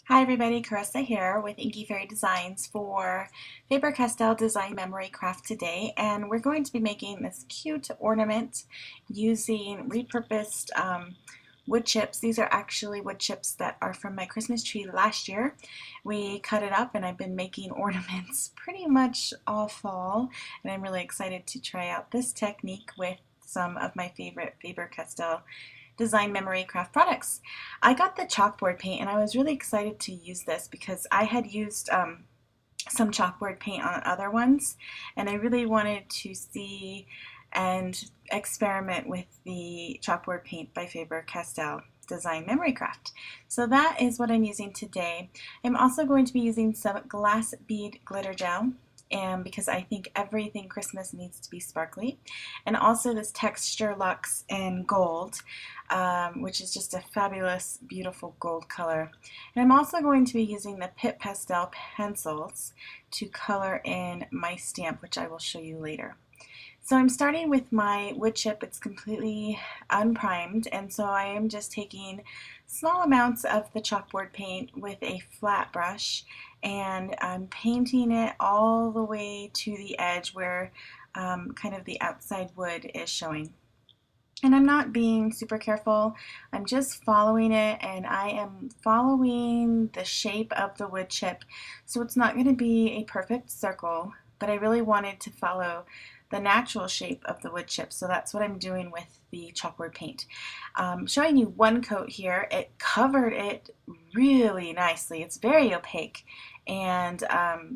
Hi everybody, Carissa here with Inky Fairy Designs for Faber-Castell Design Memory Craft today, and we're going to be making this cute ornament using repurposed wood chips. These are actually wood chips that are from my Christmas tree last year. We cut it up and I've been making ornaments pretty much all fall, and I'm really excited to try out this technique with some of my favorite Faber-Castell Design Memory Craft products. I got the chalkboard paint and I was really excited to use this because I had used some chalkboard paint on other ones, and I really wanted to see and experiment with the chalkboard paint by Faber-Castell Design Memory Craft. So that is what I'm using today. I'm also going to be using some glass bead glitter gel, and because I think everything Christmas needs to be sparkly, and also this Texture Luxe in gold, which is just a fabulous, beautiful gold color. And I'm also going to be using the Pit Pastel pencils to color in my stamp, which I will show you later. So I'm starting with my wood chip. It's completely unprimed, and so I am just taking small amounts of the chalkboard paint with a flat brush, and I'm painting it all the way to the edge where kind of the outside wood is showing. And I'm not being super careful, I'm just following it, and I am following the shape of the wood chip. So it's not going to be a perfect circle, but I really wanted to follow the natural shape of the wood chip, so that's what I'm doing with the chalkboard paint. Showing you one coat here, it covered it really nicely. It's very opaque, and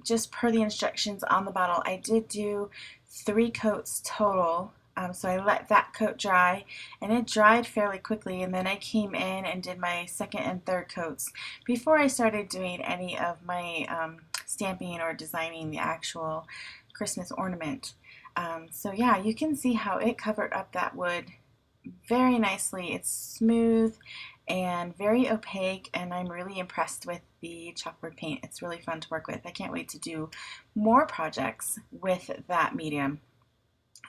just per the instructions on the bottle, I did do 3 coats total. So I let that coat dry, and it dried fairly quickly, and then I came in and did my second and third coats before I started doing any of my stamping or designing the actual Christmas ornament. So yeah, you can see how it covered up that wood very nicely. It's smooth and very opaque, and I'm really impressed with the chalkboard paint. It's really fun to work with. I can't wait to do more projects with that medium.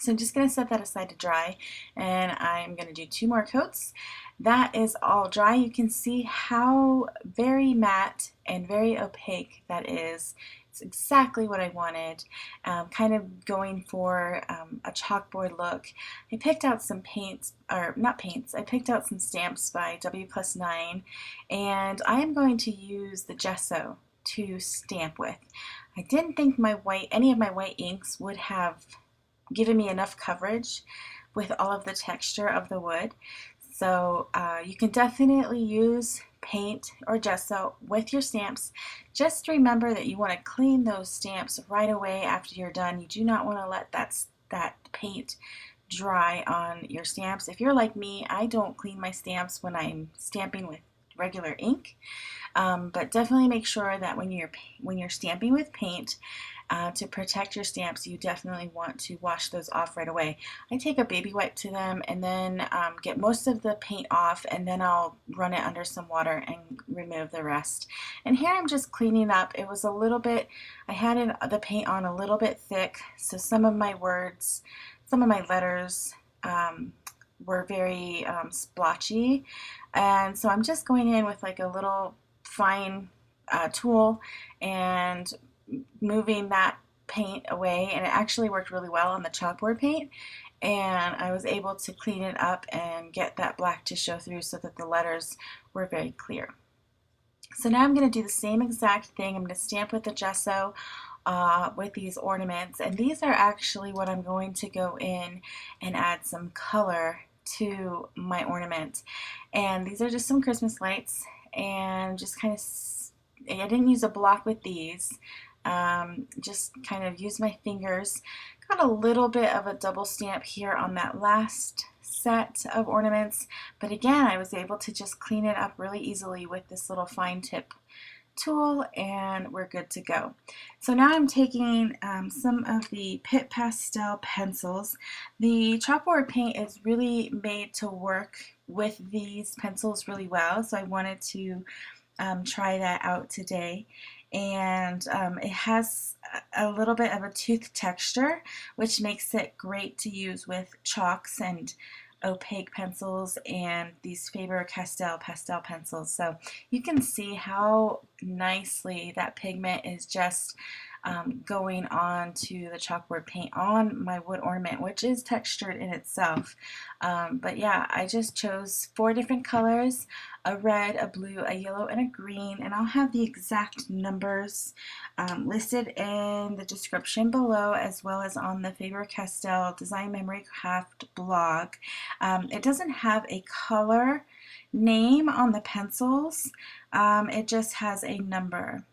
So I'm just going to set that aside to dry, and I'm going to do 2 more coats. That is all dry. You can see how very matte and very opaque that is. It's exactly what I wanted, kind of going for a chalkboard look. I picked out some paints, or not paints, I picked out some stamps by W+9, and I am going to use the Gesso to stamp with. I didn't think any of my white inks would have given me enough coverage with all of the texture of the wood. So you can definitely use paint or gesso with your stamps. Just remember that you want to clean those stamps right away after you're done. You do not want to let that paint dry on your stamps. If you're like me, I don't clean my stamps when I'm stamping with regular ink, but definitely make sure that when you're stamping with paint, to protect your stamps, you definitely want to wash those off right away. I take a baby wipe to them and then get most of the paint off, and then I'll run it under some water and remove the rest. And here I'm just cleaning up. It was a little bit, I had the paint on a little bit thick, so some of my words, some of my letters were very splotchy, and so I'm just going in with like a little fine tool and moving that paint away, and it actually worked really well on the chalkboard paint, and I was able to clean it up and get that black to show through so that the letters were very clear. So now I'm going to do the same exact thing. I'm going to stamp with the gesso with these ornaments, and these are actually what I'm going to go in and add some color to my ornament. And these are just some Christmas lights, and just kind of, I didn't use a block with these, just kind of use my fingers. Got a little bit of a double stamp here on that last set of ornaments, but again, I was able to just clean it up really easily with this little fine tip tool, and we're good to go. So now I'm taking some of the Pit Pastel pencils. The chalkboard paint is really made to work with these pencils really well, so I wanted to try that out today. And it has a little bit of a tooth texture, which makes it great to use with chalks and opaque pencils and these Faber-Castell pastel pencils. So you can see how nicely that pigment is just going on to the chalkboard paint on my wood ornament, which is textured in itself. But yeah, I just chose 4 different colors, a red, a blue, a yellow, and a green, and I'll have the exact numbers listed in the description below, as well as on the Faber-Castell Design Memory Craft blog. It doesn't have a color name on the pencils, it just has a number.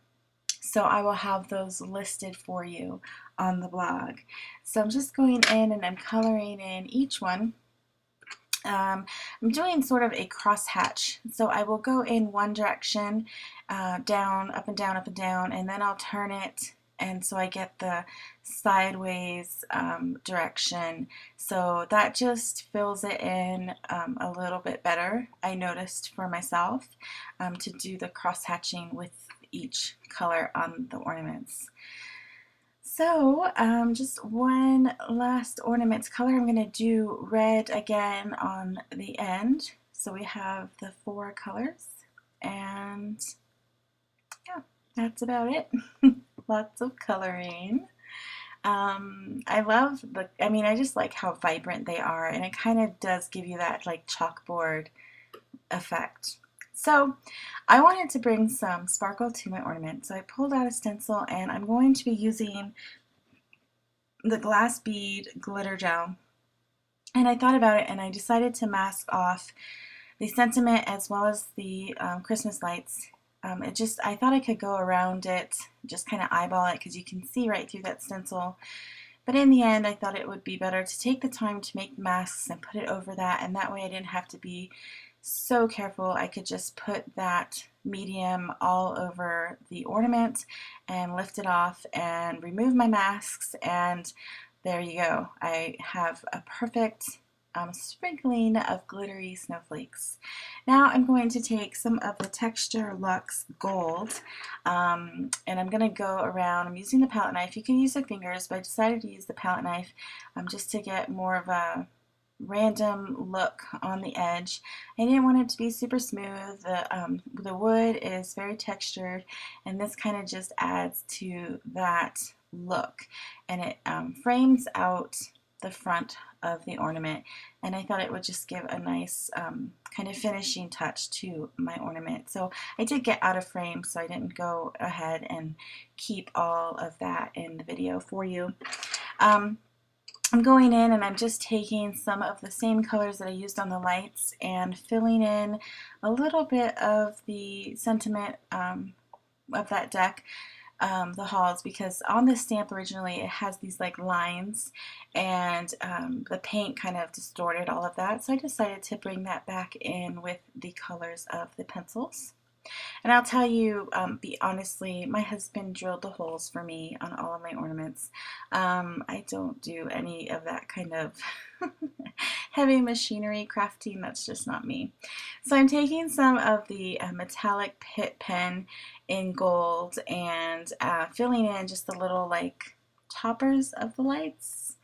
So I will have those listed for you on the blog. So I'm just going in and I'm coloring in each one. I'm doing sort of a crosshatch. So I will go in one direction, down, up and down, up and down, and then I'll turn it, and so I get the sideways direction. So that just fills it in a little bit better, I noticed for myself, to do the cross-hatching with each color on the ornaments. So just one last ornament color. I'm going to do red again on the end. So we have the 4 colors, and yeah, that's about it. Lots of coloring. I love I just like how vibrant they are, and it kind of does give you that like chalkboard effect. So I wanted to bring some sparkle to my ornament, so I pulled out a stencil, and I'm going to be using the glass bead glitter gel. And I thought about it, and I decided to mask off the sentiment as well as the Christmas lights. I thought I could go around it, just kind of eyeball it, because you can see right through that stencil. But in the end, I thought it would be better to take the time to make masks and put it over that, and that way I didn't have to be so careful. I could just put that medium all over the ornament and lift it off and remove my masks, and there you go. I have a perfect sprinkling of glittery snowflakes. Now I'm going to take some of the Texture Luxe Gold, and I'm going to go around. I'm using the palette knife. You can use your fingers, but I decided to use the palette knife just to get more of a random look on the edge. I didn't want it to be super smooth. The wood is very textured, and this kind of just adds to that look, and it frames out the front of the ornament, and I thought it would just give a nice kind of finishing touch to my ornament. So I did get out of frame, so I didn't go ahead and keep all of that in the video for you. I'm going in and I'm just taking some of the same colors that I used on the lights and filling in a little bit of the sentiment of that deck, the halls, because on this stamp originally it has these like lines, and the paint kind of distorted all of that, so I decided to bring that back in with the colors of the pencils. And I'll tell you, honestly, my husband drilled the holes for me on all of my ornaments. I don't do any of that kind of heavy machinery crafting. That's just not me. So I'm taking some of the metallic pit pen in gold and filling in just the little like toppers of the lights.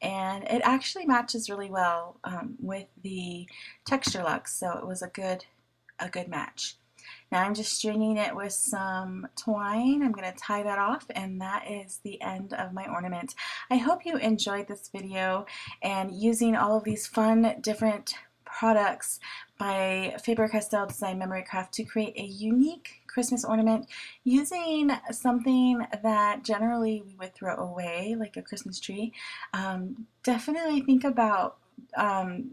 And it actually matches really well with the Texture Luxe, so it was a good match. Now I'm just stringing it with some twine. I'm going to tie that off, and that is the end of my ornament. I hope you enjoyed this video and using all of these fun different products by Faber-Castell Design Memory Craft to create a unique Christmas ornament using something that generally we would throw away, like a Christmas tree. Definitely think about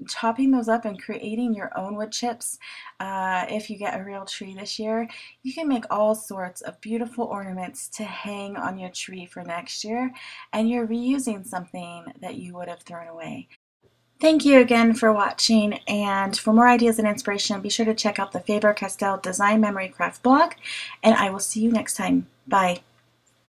chopping those up and creating your own wood chips. If you get a real tree this year, you can make all sorts of beautiful ornaments to hang on your tree for next year, and you're reusing something that you would have thrown away. Thank you again for watching, and for more ideas and inspiration, be sure to check out the Faber-Castell Design Memory Craft blog, and I will see you next time. Bye.